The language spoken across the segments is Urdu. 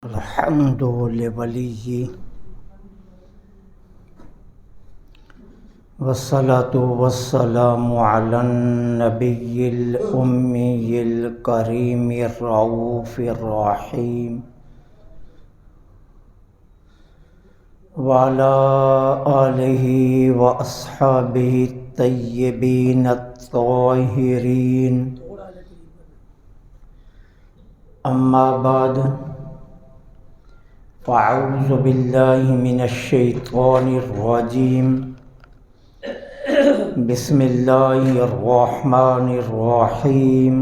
الحمد لوليه والصلاة والسلام على النبي الأمي الكريم الرؤوف الرحيم وعلى آله وأصحابه الطيبين الطاهرين. أما بعد، فأعوذ بالله من الشيطان الرجيم. بسم الله الرحمن الرحيم.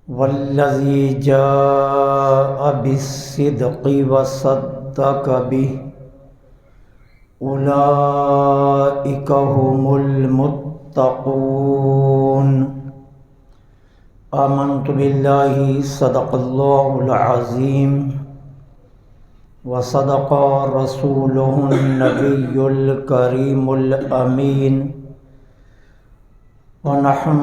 والذي جاء بالصدق وصدق به أولئك هم المتقون. آمنت بالله صدق الله العظيم وصدق رسوله النبي الكريم الأمين ونحن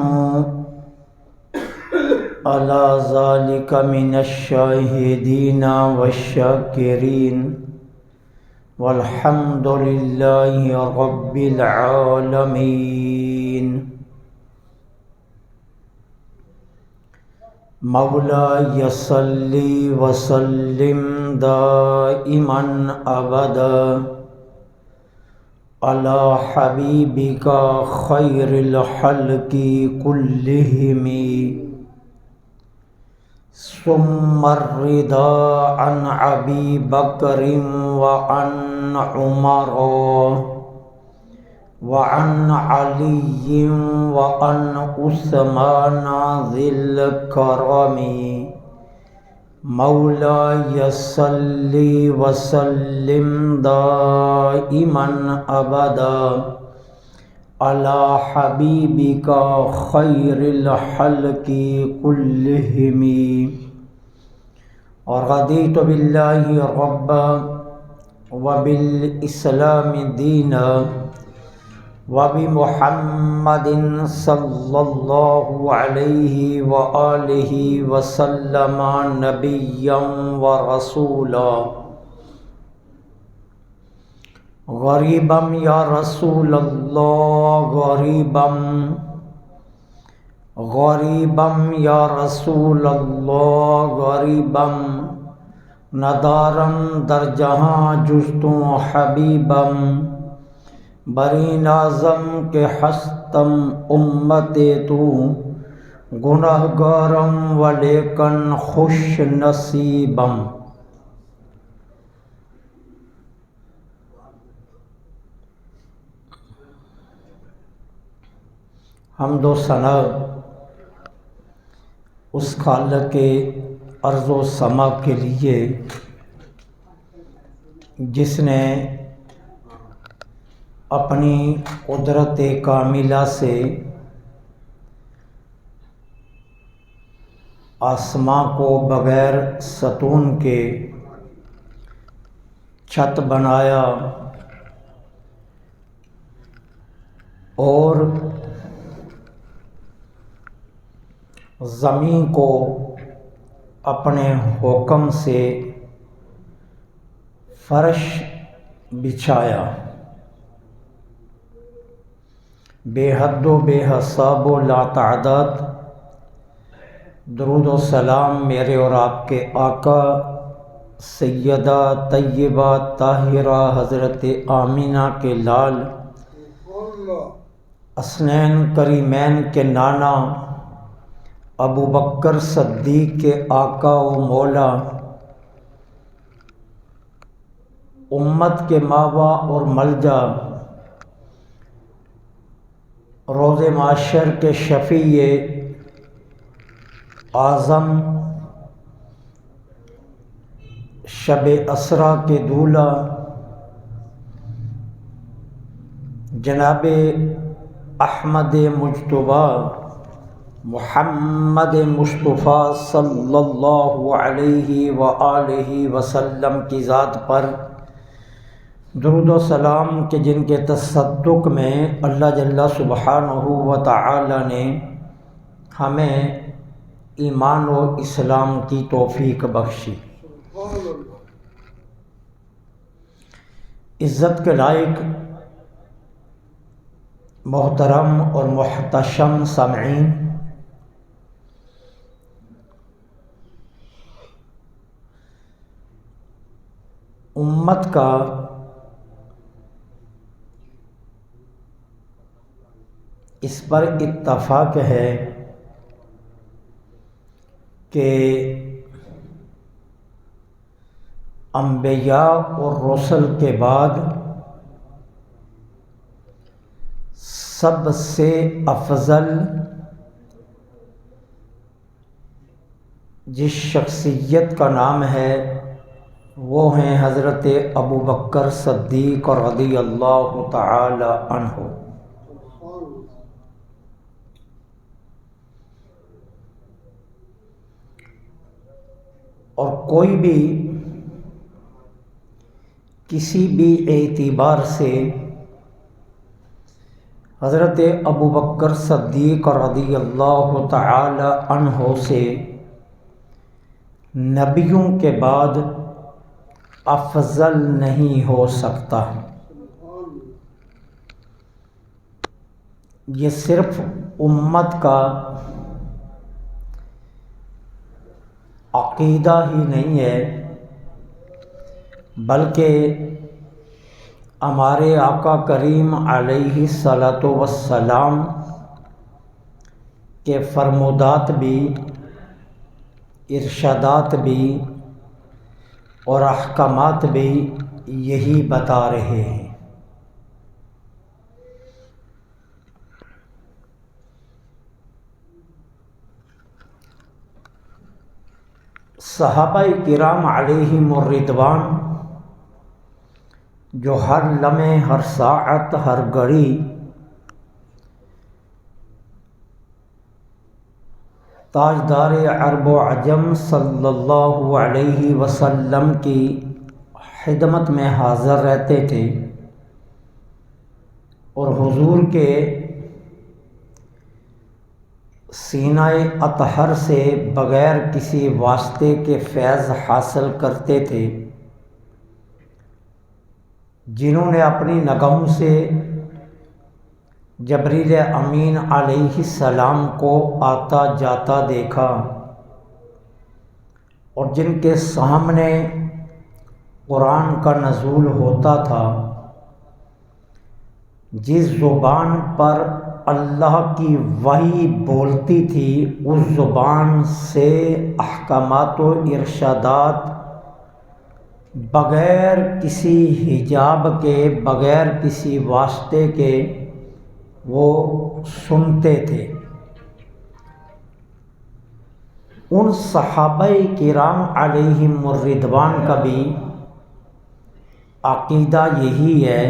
على ذلك من الشاهدين والشاكرين والحمد لله رب العالمين. مولاي صل وسلم دائما أبدا على حبيبك خير الخلق كلهم، ثم الرضا عن أبي بكر وعن عمر وعن علي وعن عثمان ذي الكرم. مولاي صل وسلم دائما أبدا على حبيبك خير الخلق كلهم. ورضيت بالله ربا وبالإسلام دينا وبمحمد صلى الله عليه وآله وسلم نبيا ورسولا. غریبا یا رسول اللہ غریبا غریبا یا رسول اللہ غریبا ندارم در جہاں جستوں حبیبم بری نازم کے ہستم امت تو گناہ گارم ولیکن خوش نصیبم. حمد و ثنا اس خالق ارض و سما کے لیے جس نے اپنی قدرت کاملہ سے آسماں کو بغیر ستون کے چھت بنایا اور زمین کو اپنے حکم سے فرش بچھایا. بے حد و بے حساب و لا تعداد درود و سلام میرے اور آپ کے آقا سیدہ طیبہ طاہرہ حضرت آمینہ کے لال حسنین کریمین کے نانا ابو بکر صدیق کے آقا و مولا امت کے ماوا اور ملجا روز معاشر کے شفیع اعظم شب اسریٰ کے دولہ جناب احمد مجتبی محمد مصطفیٰ صلی اللہ علیہ وآلہ وسلم کی ذات پر درود و سلام کہ جن کے تصدق میں اللہ جل سبحانہ و تعالی نے ہمیں ایمان و اسلام کی توفیق بخشی۔ عزت کے لائق محترم اور محتشم سامعین، امت کا اس پر اتفاق ہے کہ انبیاء اور رسل کے بعد سب سے افضل جس شخصیت کا نام ہے وہ ہیں حضرت ابوبکر صدیق رضی اللہ تعالی عنہ۔ اور کوئی بھی کسی بھی اعتبار سے حضرت ابوبکر صدیق رضی اللہ تعالی عنہ سے نبیوں کے بعد افضل نہیں ہو سکتا۔ یہ صرف امت کا عقیدہ ہی نہیں ہے، بلکہ ہمارے آقا کریم علیہ الصلاۃ والسلام کے فرمودات بھی، ارشادات بھی اور احکامات بھی یہی بتا رہے ہیں۔ صحابہ کرام علیہم الرضوان جو ہر لمحے، ہر ساعت، ہر گھڑی تاجدار عرب و عجم صلی اللہ علیہ وسلم کی خدمت میں حاضر رہتے تھے، اور حضور کے سینہ اطہر سے بغیر کسی واسطے کے فیض حاصل کرتے تھے، جنہوں نے اپنی نگہوں سے جبریل امین علیہ السلام کو آتا جاتا دیکھا، اور جن کے سامنے قرآن کا نزول ہوتا تھا، جس زبان پر اللہ کی وحی بولتی تھی اس زبان سے احکامات و ارشادات بغیر کسی حجاب کے، بغیر کسی واسطے کے وہ سنتے تھے۔ ان صحابہ کرام علیہم الرضوان کا بھی عقیدہ یہی ہے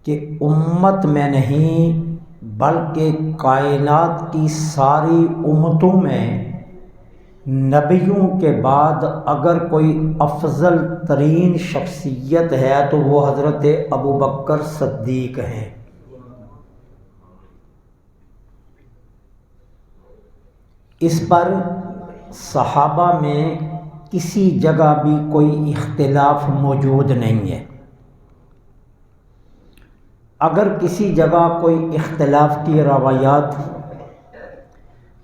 کہ امت میں نہیں بلکہ کائنات کی ساری امتوں میں نبیوں کے بعد اگر کوئی افضل ترین شخصیت ہے تو وہ حضرت ابوبکر صدیق ہیں۔ اس پر صحابہ میں کسی جگہ بھی کوئی اختلاف موجود نہیں ہے۔ اگر کسی جگہ کوئی اختلاف کی روایات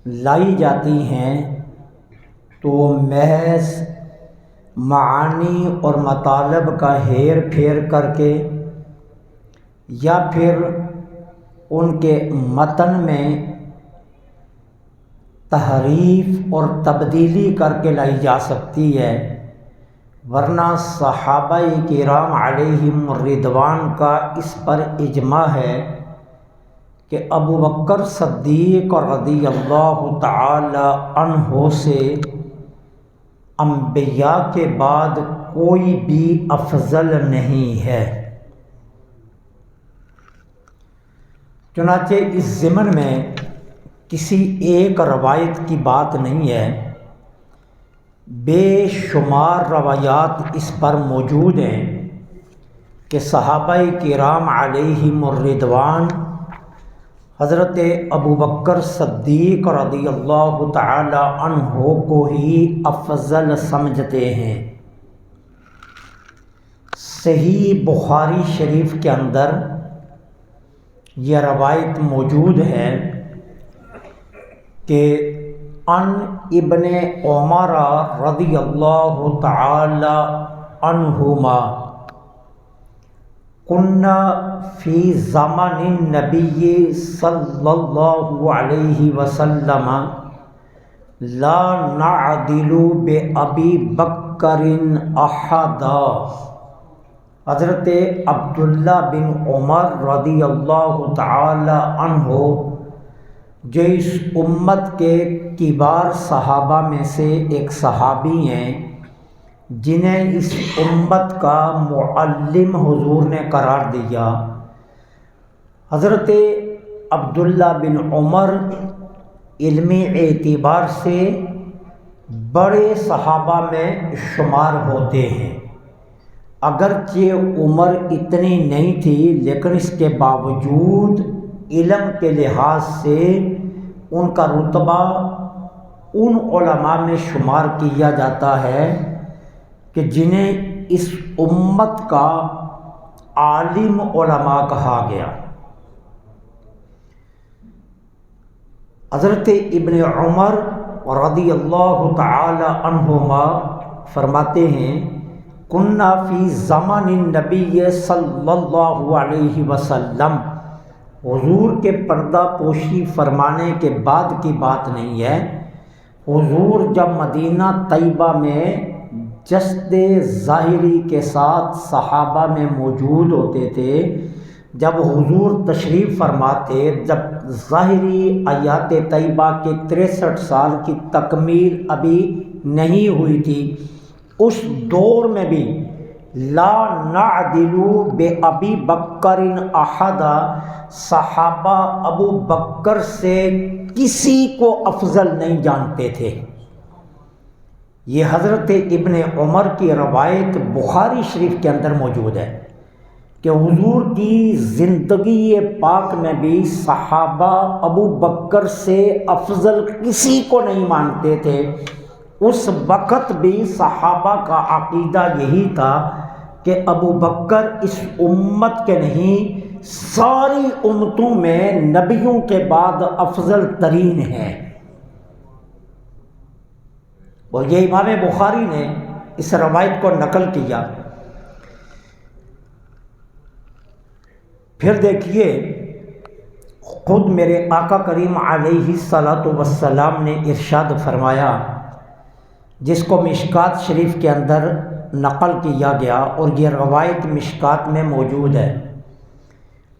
لائی جاتی ہیں تو وہ محض معانی اور مطالب کا ہیر پھیر کر کے یا پھر ان کے متن میں تحریف اور تبدیلی کر کے لائی جا سکتی ہے، ورنہ صحابہ کرام علیہم الرضوان کا اس پر اجماع ہے کہ ابوبکر صدیق رضی اللہ تعالی عنہ سے انبیاء کے بعد کوئی بھی افضل نہیں ہے۔ چنانچہ اس ضمن میں کسی ایک روایت کی بات نہیں ہے، بے شمار روایات اس پر موجود ہیں کہ صحابہ کرام علیہم الرضوان حضرت ابو بکر صدیق رضی اللہ تعالی عنہ کو ہی افضل سمجھتے ہیں۔ صحیح بخاری شریف کے اندر یہ روایت موجود ہے کہ ان ابن عمر رضی اللہ تعالی عنہما کنا فی زمن النبی صلی اللہ علیہ وسلم لا نعدل بأبی بکر احدا۔ حضرت عبداللہ بن عمر رضی اللہ تعالی عنہ جو اس امت کے کبار صحابہ میں سے ایک صحابی ہیں، جنہیں اس امت کا معلم حضور نے قرار دیا، حضرت عبداللہ بن عمر علمی اعتبار سے بڑے صحابہ میں شمار ہوتے ہیں۔ اگرچہ عمر اتنی نہیں تھی لیکن اس کے باوجود علم کے لحاظ سے ان کا رتبہ ان علماء میں شمار کیا جاتا ہے کہ جنہیں اس امت کا عالم علماء کہا گیا۔ حضرت ابن عمر رضی اللہ تعالی عنہما فرماتے ہیں کنا فی زمن النبی صلی اللہ علیہ وسلم، حضور کے پردہ پوشی فرمانے کے بعد کی بات نہیں ہے۔ حضور جب مدینہ طیبہ میں جسد ظاہری کے ساتھ صحابہ میں موجود ہوتے تھے، جب حضور تشریف فرماتے، جب ظاہری آیات طیبہ کے 63 سال کی تکمیل ابھی نہیں ہوئی تھی، اس دور میں بھی لا نعدل بأبی بکر احدا، صحابہ ابو بکر سے کسی کو افضل نہیں جانتے تھے۔ یہ حضرت ابن عمر کی روایت بخاری شریف کے اندر موجود ہے کہ حضور کی زندگی پاک میں بھی صحابہ ابو بکر سے افضل کسی کو نہیں مانتے تھے۔ اس وقت بھی صحابہ کا عقیدہ یہی تھا کہ ابو بکر اس امت کے نہیں، ساری امتوں میں نبیوں کے بعد افضل ترین ہے۔ اور یہ امام بخاری نے اس روایت کو نقل کیا۔ پھر دیکھیے خود میرے آقا کریم علیہ الصلاۃ والسلام نے ارشاد فرمایا، جس کو مشکات شریف کے اندر نقل کیا گیا، اور یہ روایت مشکات میں موجود ہے،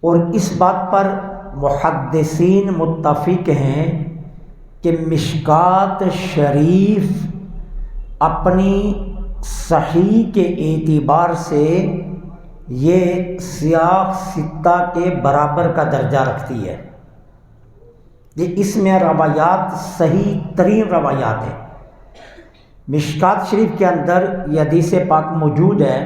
اور اس بات پر محدثین متفق ہیں کہ مشکات شریف اپنی صحیح کے اعتبار سے یہ سیاق ستہ کے برابر کا درجہ رکھتی ہے۔ یہ اس میں روایات صحیح ترین روایات ہیں۔ مشکات شریف کے اندر یہ حدیث پاک موجود ہے،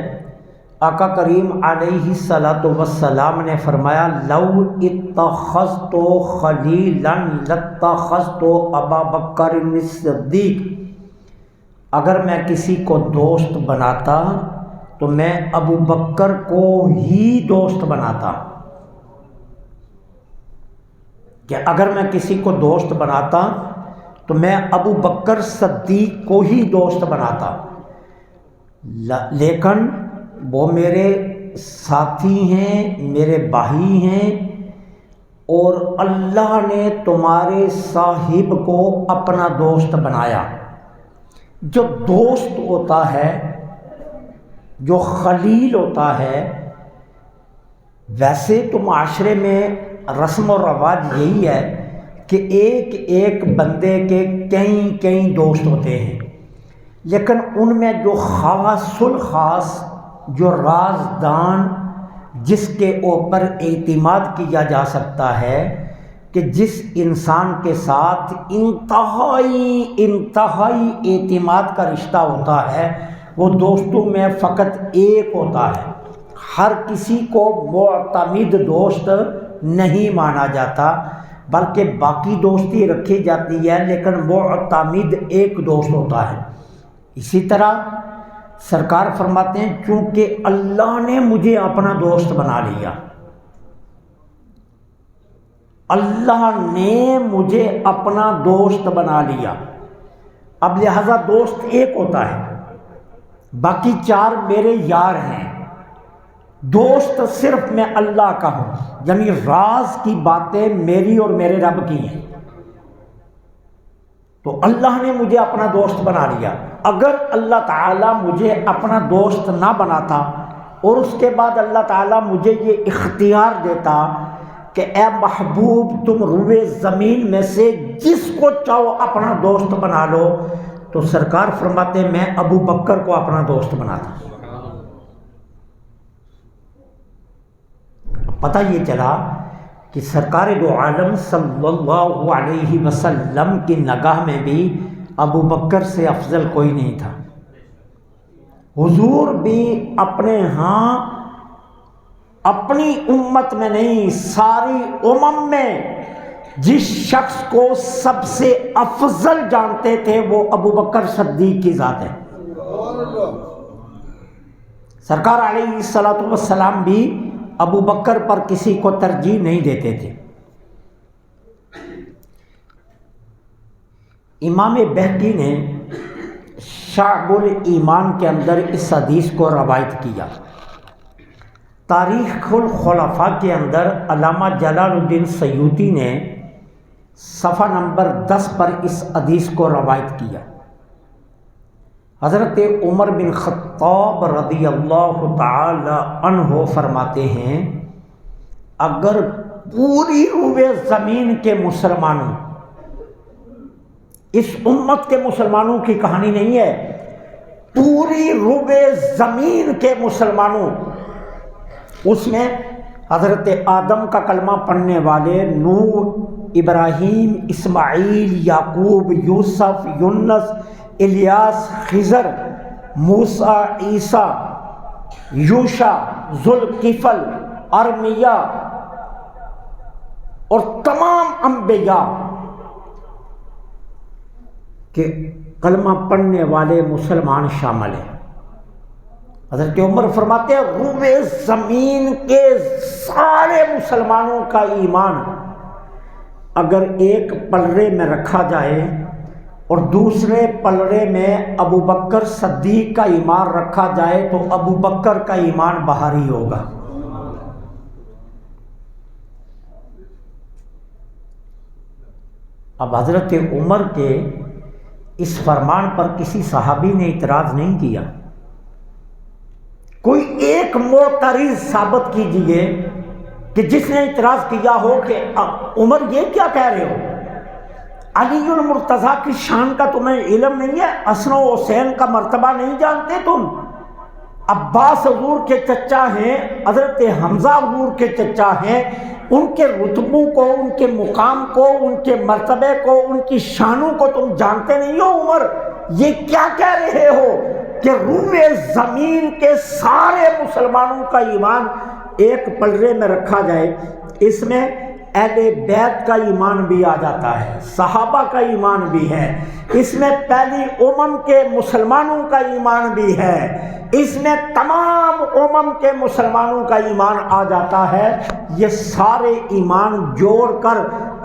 آقا کریم علیہ الصلاۃ والسلام نے فرمایا لو اتخذت خلیلا لاتخذت ابا بکر الصدیق، اگر میں کسی کو دوست بناتا تو میں ابو بکر کو ہی دوست بناتا، کہ اگر میں کسی کو دوست بناتا تو میں ابو بکر صدیق کو ہی دوست بناتا، لیکن وہ میرے ساتھی ہیں، میرے بھائی ہیں، اور اللہ نے تمہارے صاحب کو اپنا دوست بنایا۔ جو دوست ہوتا ہے، جو خلیل ہوتا ہے، ویسے تو معاشرے میں رسم و رواج یہی ہے کہ ایک ایک بندے کے کئی دوست ہوتے ہیں، لیکن ان میں جو خاص الخاص، جو رازدان، جس کے اوپر اعتماد کیا جا سکتا ہے، کہ جس انسان کے ساتھ انتہائی اعتماد کا رشتہ ہوتا ہے، وہ دوستوں میں فقط ایک ہوتا ہے۔ ہر کسی کو معتمد دوست نہیں مانا جاتا، بلکہ باقی دوستی رکھی جاتی ہے لیکن معتمد ایک دوست ہوتا ہے۔ اسی طرح سرکار فرماتے ہیں چونکہ اللہ نے مجھے اپنا دوست بنا لیا، اللہ نے مجھے اپنا دوست بنا لیا، اب لہذا دوست ایک ہوتا ہے، باقی چار میرے یار ہیں، دوست صرف میں اللہ کا ہوں، یعنی راز کی باتیں میری اور میرے رب کی ہیں۔ تو اللہ نے مجھے اپنا دوست بنا لیا۔ اگر اللہ تعالیٰ مجھے اپنا دوست نہ بناتا اور اس کے بعد اللہ تعالیٰ مجھے یہ اختیار دیتا کہ اے محبوب تم روئے زمین میں سے جس کو چاہو اپنا دوست بنا لو، تو سرکار فرماتے ہیں میں ابو بکر کو اپنا دوست بناتا۔ پتہ یہ چلا کہ سرکار دو عالم صلی اللہ علیہ وسلم کی نگاہ میں بھی ابو بکر سے افضل کوئی نہیں تھا۔ حضور بھی اپنے ہاں اپنی امت میں نہیں ساری امم میں جس شخص کو سب سے افضل جانتے تھے وہ ابو بکر صدیق کی ذات ہے۔ سرکار علیہ الصلوۃ والسلام بھی ابو بکر پر کسی کو ترجیح نہیں دیتے تھے۔ امام بہقی نے شعب الایمان کے اندر اس حدیث کو روایت کیا۔ تاریخ الخلفاء کے اندر علامہ جلال الدین سیوطی نے صفحہ نمبر 10 پر اس حدیث کو روایت کیا۔ حضرت عمر بن خطاب رضی اللہ تعالی عنہ فرماتے ہیں اگر پوری روئے زمین کے مسلمانوں، اس امت کے مسلمانوں کی کہانی نہیں ہے، پوری روئے زمین کے مسلمانوں، اس میں حضرت آدم کا کلمہ پڑھنے والے نوح، ابراہیم، اسماعیل، یعقوب، یوسف، یونس، الیاس، خضر، موسیٰ، عیسیٰ، یوشع، ذوالکفل، ارمیا اور تمام انبیاء کے کلمہ پڑھنے والے مسلمان شامل ہیں۔ حضرت عمر فرماتے ہیں روئے زمین کے سارے مسلمانوں کا ایمان اگر ایک پلڑے میں رکھا جائے اور دوسرے پلڑے میں ابو بکر صدیق کا ایمان رکھا جائے تو ابو بکر کا ایمان بھاری ہوگا۔ اب حضرت عمر کے اس فرمان پر کسی صحابی نے اعتراض نہیں کیا۔ کوئی ایک معترض ثابت کیجئے کہ جس نے اعتراض کیا ہو کہ عمر یہ کیا کہہ رہے ہو، علی المرتضیٰ کی شان کا تمہیں علم نہیں ہے، حسن و حسین کا مرتبہ نہیں جانتے تم، عباس حضور کے چچا ہیں، حضرت حمزہ حضور کے چچا ہیں، ان کے رتبوں کو، ان کے مقام کو، ان کے مرتبے کو، ان کی شانوں کو تم جانتے نہیں ہو عمر؟ یہ کیا کہہ رہے ہو کہ روئے زمین کے سارے مسلمانوں کا ایمان ایک پلڑے میں رکھا جائے، اس میں اہل بیت کا ایمان بھی آ جاتا ہے، صحابہ کا ایمان بھی ہے، اس میں پہلی امم کے مسلمانوں کا ایمان بھی ہے، اس میں تمام امم کے مسلمانوں کا ایمان آ جاتا ہے۔ یہ سارے ایمان جوڑ کر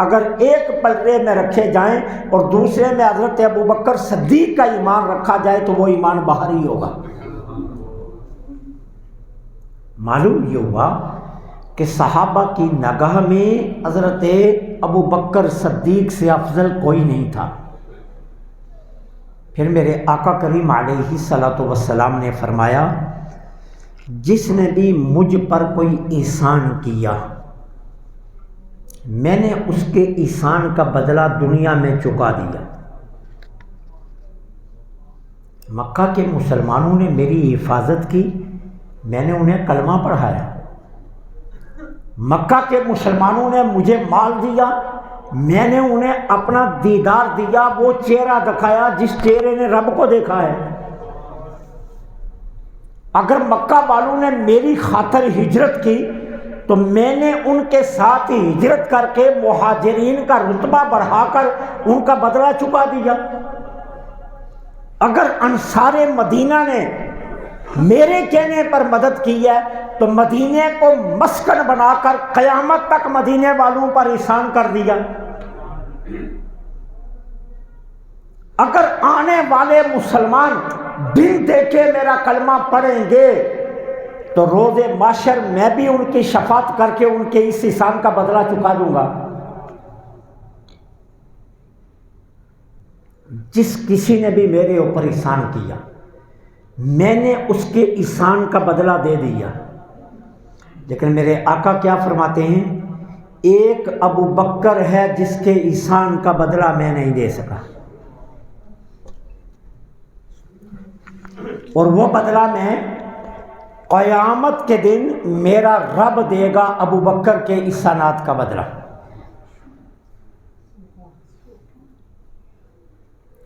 اگر ایک پلڑے میں رکھے جائیں اور دوسرے میں حضرت ابو بکر صدیق کا ایمان رکھا جائے تو وہ ایمان بھاری ہوگا۔ معلوم یہ ہوا کہ صحابہ کی نگاہ میں حضرت ابو بکر صدیق سے افضل کوئی نہیں تھا۔ پھر میرے آقا کریم علیہ الصلوۃ والسلام نے فرمایا جس نے بھی مجھ پر کوئی احسان کیا میں نے اس کے احسان کا بدلہ دنیا میں چکا دیا۔ مکہ کے مسلمانوں نے میری حفاظت کی، میں نے انہیں کلمہ پڑھایا۔ مکہ کے مسلمانوں نے مجھے مال دیا، میں نے انہیں اپنا دیدار دیا، وہ چہرہ دکھایا جس چہرے نے رب کو دیکھا ہے۔ اگر مکہ والوں نے میری خاطر ہجرت کی تو میں نے ان کے ساتھ ہی ہجرت کر کے مہاجرین کا رتبہ بڑھا کر ان کا بدلہ چکا دیا۔ اگر انصار مدینہ نے میرے کہنے پر مدد کی ہے تو مدینے کو مسکن بنا کر قیامت تک مدینے والوں پر احسان کر دیا۔ اگر آنے والے مسلمان دن دیکھے میرا کلمہ پڑھیں گے تو روز محشر میں بھی ان کی شفاعت کر کے ان کے اس احسان کا بدلہ چکا دوں گا۔ جس کسی نے بھی میرے اوپر احسان کیا میں نے اس کے احسان کا بدلہ دے دیا۔ لیکن میرے آقا کیا فرماتے ہیں؟ ایک ابو بکر ہے جس کے احسان کا بدلہ میں نہیں دے سکا، اور وہ بدلہ میں قیامت کے دن میرا رب دے گا ابو بکر کے احسانات کا بدلہ۔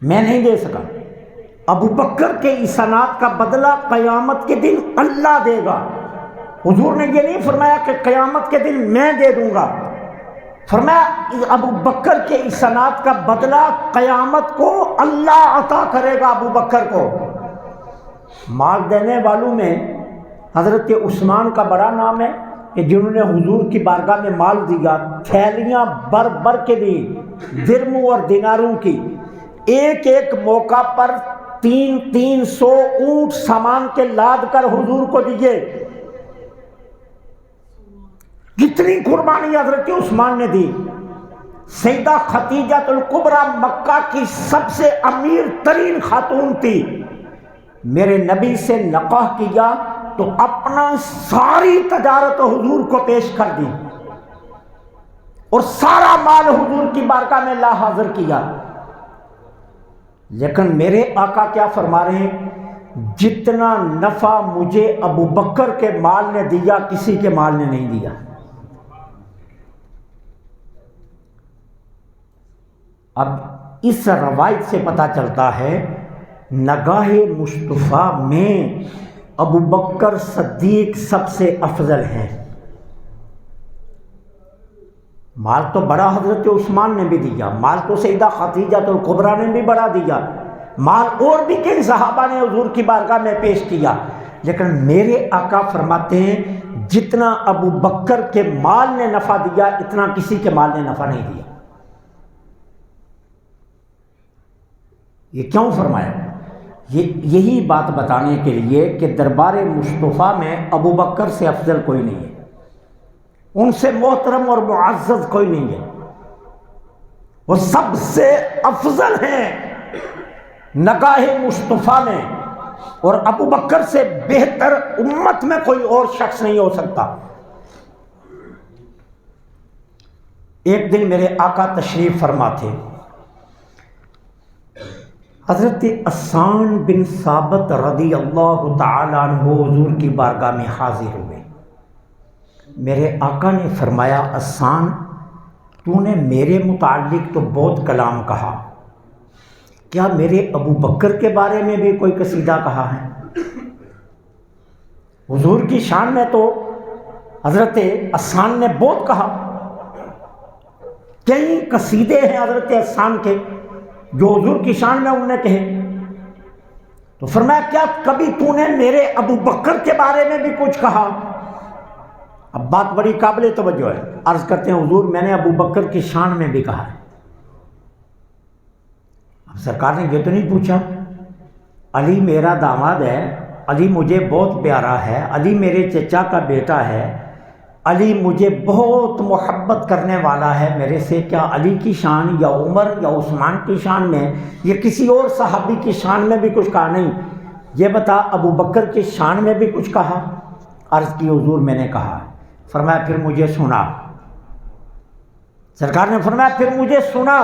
میں نہیں دے سکا، ابو بکر کے احسانات کا بدلہ قیامت کے دن اللہ دے گا۔ حضور نے یہ نہیں فرمایا کہ قیامت کے دن میں دے دوں گا، فرمایا ابو بکر کے احسانات کا بدلہ قیامت کو اللہ عطا کرے گا ابو بکر کو۔ مال دینے والوں میں حضرت عثمان کا بڑا نام ہے کہ جنہوں نے حضور کی بارگاہ میں مال دیا، تھیلیاں بر بر کے دی درموں اور دیناروں کی، ایک ایک موقع پر 300 اونٹ سامان کے لاد کر حضور کو دیے۔ کتنی قربانی حضرت عثمان نے دی۔ سیدہ خدیجہ الکبریٰ مکہ کی سب سے امیر ترین خاتون تھی، میرے نبی سے نکاح کیا تو اپنا ساری تجارت حضور کو پیش کر دی اور سارا مال حضور کی بارگاہ میں لا حاضر کیا۔ لیکن میرے آقا کیا فرما رہے ہیں؟ جتنا نفع مجھے ابو بکر کے مال نے دیا کسی کے مال نے نہیں دیا۔ اب اس روایت سے پتہ چلتا ہے نگاہ مصطفیٰ میں ابو بکر صدیق سب سے افضل ہیں۔ مال تو بڑا حضرت عثمان نے بھی دیا، مال تو سیدہ خدیجہ الکبریٰ نے بھی بڑا دیا، مال اور بھی کئی صحابہ نے حضور کی بارگاہ میں پیش کیا، لیکن میرے آقا فرماتے ہیں جتنا ابو بکر کے مال نے نفع دیا اتنا کسی کے مال نے نفع نہیں دیا۔ یہ کیوں فرمایا؟ یہی بات بتانے کے لیے کہ دربار مصطفیٰ میں ابو بکر سے افضل کوئی نہیں ہے، ان سے محترم اور معزز کوئی نہیں ہے، وہ سب سے افضل ہیں نگاہ مصطفیٰ میں، اور ابو بکر سے بہتر امت میں کوئی اور شخص نہیں ہو سکتا۔ ایک دن میرے آقا تشریف فرما تھے، حضرت حسان بن ثابت رضی اللہ تعالیٰ عنہ حضور کی بارگاہ میں حاضر ہوئے۔ میرے آقا نے فرمایا حسان تو نے میرے متعلق تو بہت کلام کہا، کیا میرے ابو بکر کے بارے میں بھی کوئی قصیدہ کہا ہے؟ حضور کی شان میں تو حضرت حسان نے بہت کہا، کئی قصیدے ہیں حضرت حسان کے جو حضور کی شان میں انہوں نے کہے۔ تو فرمایا کیا کبھی تو نے میرے ابو بکر کے بارے میں بھی کچھ کہا؟ اب بات بڑی قابل توجہ ہے، عرض کرتے ہیں حضور میں نے ابو بکر کی شان میں بھی کہا ہے۔ اب سرکار نے یہ تو نہیں پوچھا علی میرا داماد ہے، علی مجھے بہت پیارا ہے، علی میرے چچا کا بیٹا ہے، علی مجھے بہت محبت کرنے والا ہے میرے سے، کیا علی کی شان یا عمر یا عثمان کی شان میں یا کسی اور صحابی کی شان میں بھی کچھ کہا؟ نہیں، یہ بتا ابو بکر کی شان میں بھی کچھ کہا؟ عرض کی حضور میں نے کہا۔ فرمایا پھر مجھے سنا۔ سرکار نے فرمایا پھر مجھے سنا،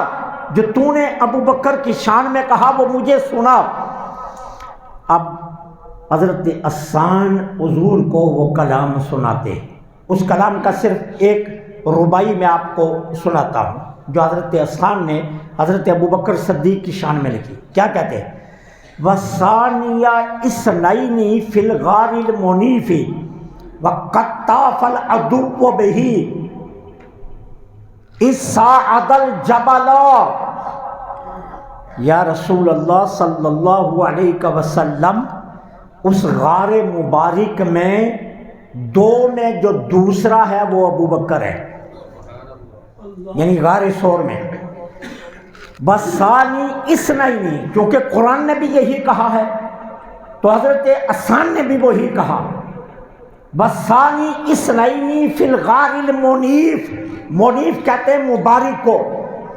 جو تو نے ابو بکر کی شان میں کہا وہ مجھے سنا۔ اب حضرت حسان حضور کو وہ کلام سناتے، اس کلام کا صرف ایک ربائی میں آپ کو سناتا ہوں جو حضرت حسان نے حضرت ابو بکر صدیق کی شان میں لکھی۔ کیا کہتے ہیں؟ وَثَانِيَ اثْنَيْنِ فِي الْغَارِ الْمُنِيفِ وَقَدْ طَافَ الْعَدُوُّ بِهِ إِذْ صَعَدَ الْجَبَلَ۔ یا رسول اللہ صلی اللہ علیہ وسلم، اس غار مبارک میں دو میں جو دوسرا ہے وہ ابو بکر ہے، یعنی غار ثور میں۔ وَثَانِي اثْنَيْنِ، کیونکہ قرآن نے بھی یہی کہا ہے تو حضرت عثمان نے بھی وہی کہا۔ وَثَانِي اثْنَيْنِ فِي الْغَارِ الْمُنِيفِ، منیف کہتے ہیں مبارک کو،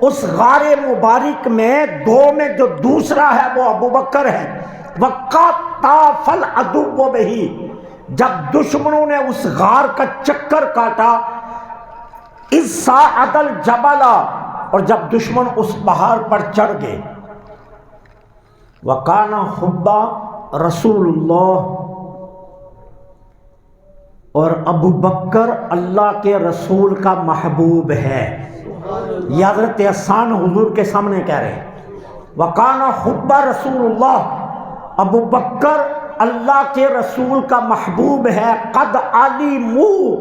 اس غار مبارک میں دو میں جو دوسرا ہے وہ ابو بکر ہے۔ وَقَدْ طَافَ الْعَدُوُّ بِهِ، جب دشمنوں نے اس غار کا چکر کاٹا، اِذْ صَعَدَ الْجَبَلَ، اور جب دشمن اس پہاڑ پر چڑھ گئے۔ وَكَانَ حُبَّ رسول اللہ، اور ابو بکر اللہ کے رسول کا محبوب ہے۔ یہ حضرت حسان حضور کے سامنے کہہ رہے ہیں وَكَانَ حُبَّ رسول اللہ، ابو بکر اللہ کے رسول کا محبوب ہے۔ قد عَلِمُوا،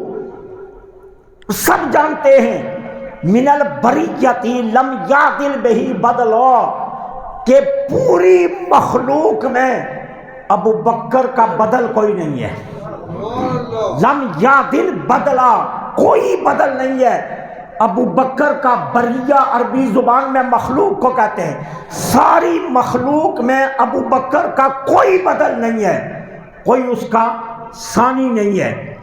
سب جانتے ہیں، من البریۃ لم یعدل بہ بدلا، کہ پوری مخلوق میں ابو بکر کا بدل کوئی نہیں ہے۔ لم یعدل بدلا، کوئی بدل نہیں ہے ابو بکر کا۔ بریہ عربی زبان میں مخلوق کو کہتے ہیں، ساری مخلوق میں ابو بکر کا کوئی بدل نہیں ہے، کوئی اس کا ثانی نہیں ہے۔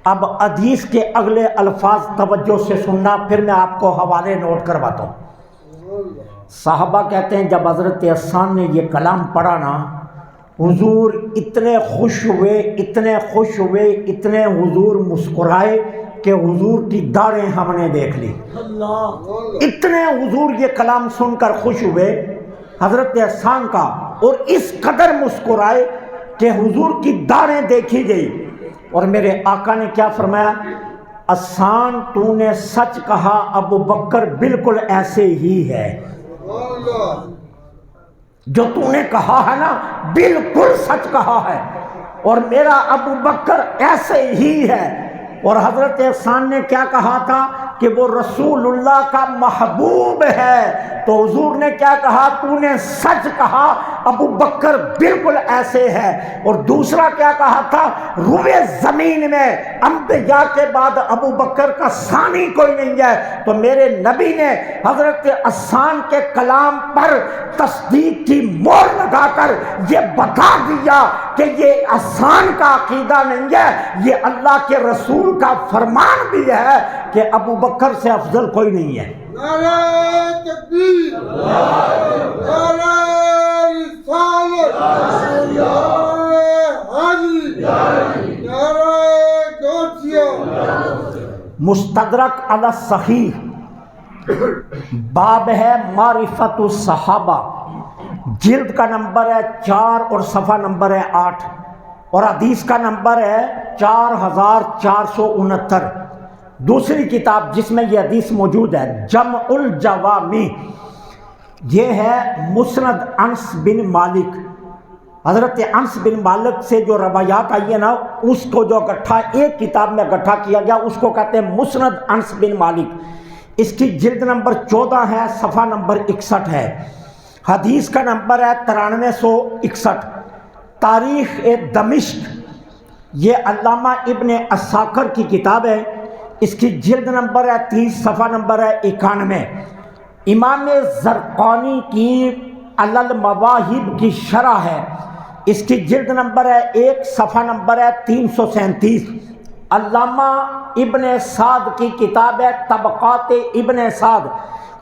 اب حدیث کے اگلے الفاظ توجہ سے سننا، پھر میں آپ کو حوالے نوٹ کرواتا ہوں۔ صحابہ کہتے ہیں جب حضرت حسان نے یہ کلام پڑھا نا، حضور اتنے خوش ہوئے، اتنے خوش ہوئے، اتنے حضور مسکرائے کہ حضور کی داڑھیں ہم نے دیکھ لی۔ اتنے حضور یہ کلام سن کر خوش ہوئے حضرت حسان کا، اور اس قدر مسکرائے کہ حضور کی داڑھیں دیکھی گئی۔ اور میرے آقا نے کیا فرمایا؟ حسان تو نے سچ کہا، ابو بکر بالکل ایسے ہی ہے، جو تو نے کہا ہے نا بالکل سچ کہا ہے، اور میرا ابو بکر ایسے ہی ہے۔ اور حضرت حسان نے کیا کہا تھا کہ وہ رسول اللہ کا محبوب ہے، تو حضور نے کیا کہا؟ تو نے سچ کہا، ابو بکر بالکل ایسے ہے۔ اور دوسرا کیا کہا تھا؟ روئے زمین میں انبیاء کے بعد ابو بکر کا ثانی کوئی نہیں ہے۔ تو میرے نبی نے حضرت حسان کے کلام پر تصدیق کی مہر لگا کر یہ بتا دیا کہ یہ حسان کا عقیدہ نہیں ہے، یہ اللہ کے رسول کا فرمان بھی ہے کہ ابو بکر سے افضل کوئی نہیں ہے۔ نعرہ تکبیر، نعرہ رسالت، نعرہ حاضری، نعرہ غوثیہ۔ مستدرک علی الصحیح، باب ہے معرفت الصحابہ، جلد کا نمبر ہے 4 اور صفحہ نمبر ہے 8، اور حدیث کا نمبر ہے 4469۔ دوسری کتاب جس میں یہ حدیث موجود ہے جمع الجوامی، یہ ہے مسند انس بن مالک۔ حضرت انس بن مالک سے جو روایات آئی ہے نا، اس کو جو اکٹھا ایک کتاب میں اکٹھا کیا گیا اس کو کہتے ہیں مسند انس بن مالک۔ اس کی جلد نمبر 14 ہے، صفحہ نمبر 61 ہے، حدیث کا نمبر ہے 9361۔ تاریخ دمشق، یہ علامہ ابن عساکر کی کتاب ہے، اس کی جلد نمبر ہے 30، صفحہ نمبر ہے 91۔ امام زرقانی کی علی المواہب کی شرح ہے، اس کی جلد نمبر ہے 1، صفحہ نمبر ہے 337۔ علامہ ابن سعد کی کتاب ہے طبقات ابن سعد،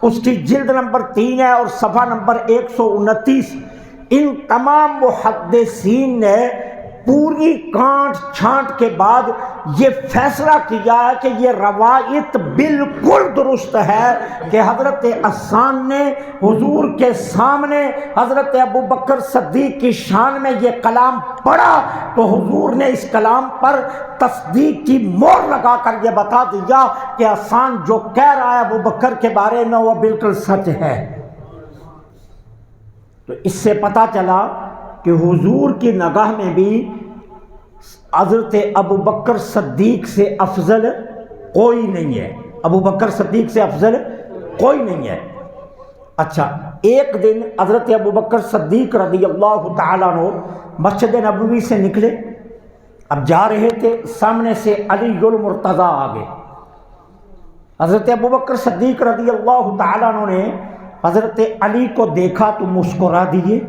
اس کی جلد نمبر 3 ہے اور صفحہ نمبر 129۔ ان تمام محدثین نے پوری کانٹ چھانٹ کے بعد یہ فیصلہ کیا ہے کہ یہ روایت بالکل درست ہے کہ حضرت حسان نے حضور کے سامنے حضرت ابو بکر صدیق کی شان میں یہ کلام پڑھا، تو حضور نے اس کلام پر تصدیق کی مہر لگا کر یہ بتا دیا کہ حسان جو کہہ رہا ہے ابو بکر کے بارے میں وہ بالکل سچ ہے۔ تو اس سے پتہ چلا کہ حضور کی نگاہ میں بھی حضرت ابو بکر صدیق سے افضل کوئی نہیں ہے، ابو بکر صدیق سے افضل کوئی نہیں ہے۔ اچھا، ایک دن حضرت ابو بکر صدیق رضی اللہ تعالیٰ عنہ مسجد نبوی سے نکلے، اب جا رہے تھے، سامنے سے علی المرتضیٰ آگے۔ حضرت ابو بکر صدیق رضی اللہ تعالیٰ عنہ نے حضرت علی کو دیکھا تو مسکرا دیے۔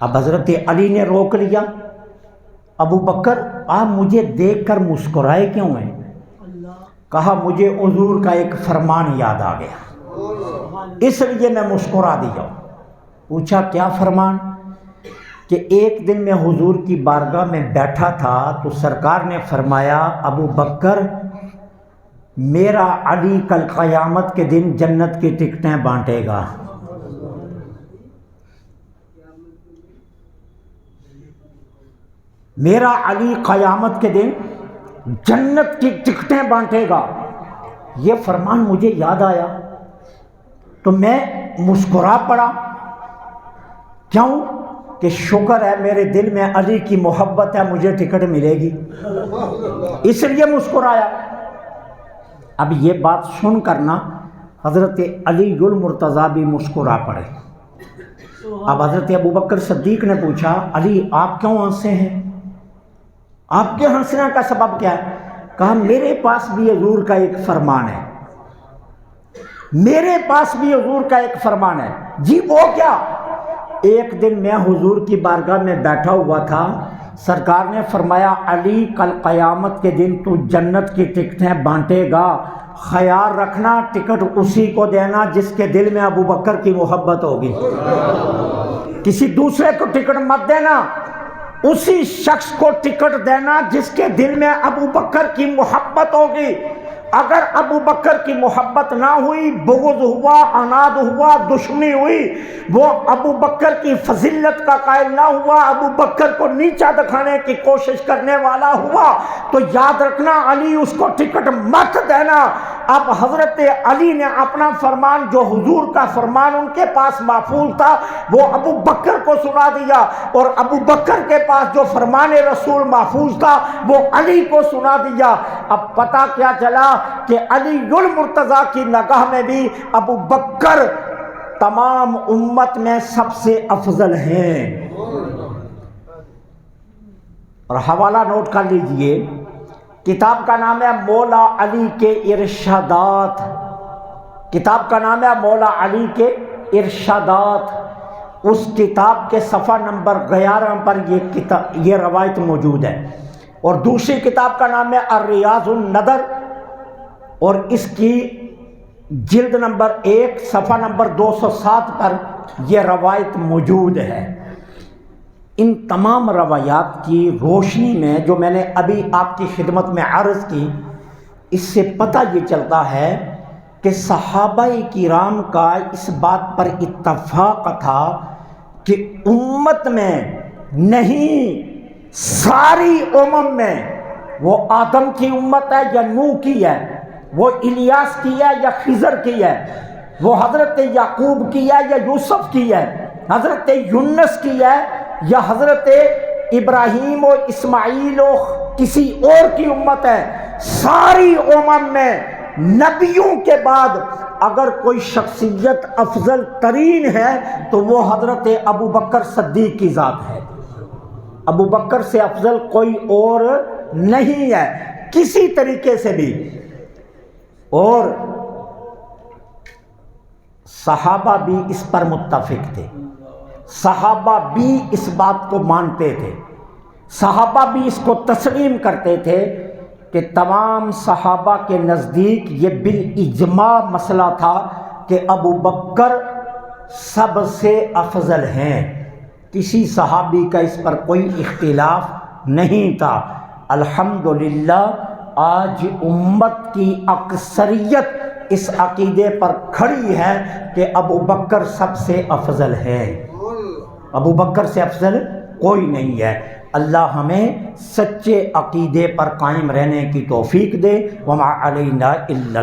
اب حضرت علی نے روک لیا، ابو بکر آپ مجھے دیکھ کر مسکرائے کیوں ہیں؟ کہا مجھے حضور کا ایک فرمان یاد آ گیا، اس لیے میں مسکرا دیا۔ پوچھا کیا فرمان؟ کہ ایک دن میں حضور کی بارگاہ میں بیٹھا تھا تو سرکار نے فرمایا ابو بکر میرا علی کل قیامت کے دن جنت کی ٹکٹیں بانٹے گا۔ میرا علی قیامت کے دن جنت کی ٹکٹیں بانٹے گا۔ یہ فرمان مجھے یاد آیا تو میں مسکرا پڑا۔ کیوں؟ کہ شکر ہے میرے دل میں علی کی محبت ہے، مجھے ٹکٹ ملے گی، اس لیے مسکرایا۔ اب یہ بات سن کرنا حضرت علی المرتضیٰ بھی مسکرا پڑے۔ اب حضرت ابو بکر صدیق نے پوچھا علی آپ کیوں ہنسے ہیں؟ آپ کے ہنسنے کا سبب کیا ہے؟ کہا میرے پاس بھی حضور کا ایک فرمان ہے، میرے پاس بھی حضور کا ایک فرمان ہے۔ جی وہ کیا؟ ایک دن میں حضور کی بارگاہ میں بیٹھا ہوا تھا، سرکار نے فرمایا علی کل قیامت کے دن تو جنت کی ٹکٹیں بانٹے گا، خیال رکھنا ٹکٹ اسی کو دینا جس کے دل میں ابو بکر کی محبت ہوگی، کسی دوسرے کو ٹکٹ مت دینا، اسی شخص کو ٹکٹ دینا جس کے دل میں ابو بکر کی محبت ہوگی۔ اگر ابو بکر کی محبت نہ ہوئی، بغض ہوا، عناد ہوا، دشمنی ہوئی، وہ ابو بکر کی فضیلت کا قائل نہ ہوا، ابو بکر کو نیچا دکھانے کی کوشش کرنے والا ہوا، تو یاد رکھنا علی اس کو ٹکٹ مت دینا۔ اب حضرت علی نے اپنا فرمان، جو حضور کا فرمان ان کے پاس محفوظ تھا، وہ ابو بکر کو سنا دیا، اور ابو بکر کے پاس جو فرمان رسول محفوظ تھا وہ علی کو سنا دیا۔ اب پتہ کیا چلا کہ علی المرتضیٰ کی نگاہ میں بھی ابو بکر تمام امت میں سب سے افضل ہیں۔ اور حوالہ نوٹ کر لیجئے، کتاب کا نام ہے مولا علی کے ارشادات، کتاب کا نام ہے مولا علی کے ارشادات۔ اس کتاب کے صفحہ نمبر 11 پر یہ روایت موجود ہے، اور دوسری کتاب کا نام ہے الریاض الندر، اور اس کی جلد نمبر 1 صفحہ نمبر 207 پر یہ روایت موجود ہے۔ ان تمام روایات کی روشنی میں جو میں نے ابھی آپ کی خدمت میں عرض کی، اس سے پتہ یہ چلتا ہے کہ صحابہ کرام کا اس بات پر اتفاق تھا کہ امت میں نہیں، ساری امم میں، وہ آدم کی امت ہے یا نوح کی ہے، وہ الیاس کی ہے یا خضر کی ہے، وہ حضرت یعقوب کی ہے یا یوسف کی ہے، حضرت یونس کی ہے یا حضرت ابراہیم و اسماعیل و کسی اور کی امت ہے، ساری امم میں نبیوں کے بعد اگر کوئی شخصیت افضل ترین ہے تو وہ حضرت ابو بکر صدیق کی ذات ہے۔ ابو بکر سے افضل کوئی اور نہیں ہے کسی طریقے سے بھی۔ اور صحابہ بھی اس پر متفق تھے، صحابہ بھی اس بات کو مانتے تھے، صحابہ بھی اس کو تسلیم کرتے تھے کہ تمام صحابہ کے نزدیک یہ بالاجماع مسئلہ تھا کہ ابو بکر سب سے افضل ہیں، کسی صحابی کا اس پر کوئی اختلاف نہیں تھا۔ الحمدللہ آج امت کی اکثریت اس عقیدے پر کھڑی ہے کہ ابو بکر سب سے افضل ہے، ابو بکر سے افضل کوئی نہیں ہے۔ اللہ ہمیں سچے عقیدے پر قائم رہنے کی توفیق دے۔ وما علینا الا